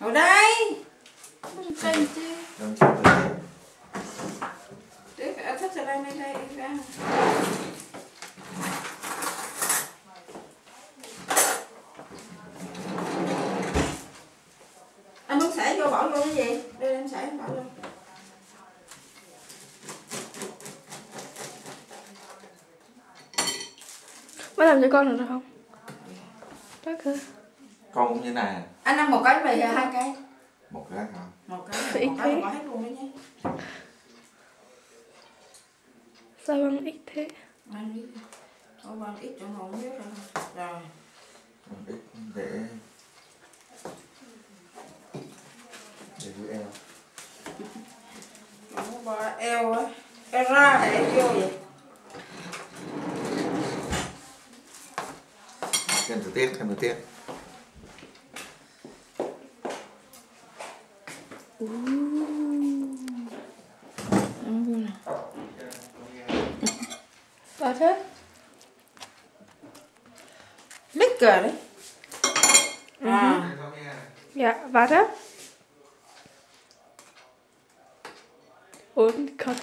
Ở đây. Đây chứ. Để phải thắt ra đây ra. Anh muốn xẻ vô bỏ vô cái gì? Đây em xẻ bỏ vô. Má làm cho con được không? Chắc hả? Con cũng như này. Anh ăn một cái mì hay 2 cái? Một cái hả? Một cái là bỏ hết luôn đó nhé. Sao ăn ít thế? Ăn ít. Ăn ít cho ngon biết rồi. Rồi. Ít để giữ eo. Không có eo á. Eo ra để vô vậy. Thêm đầu tiên. Sao thế? Lít cờ đấy. Ja, warte. Und cut.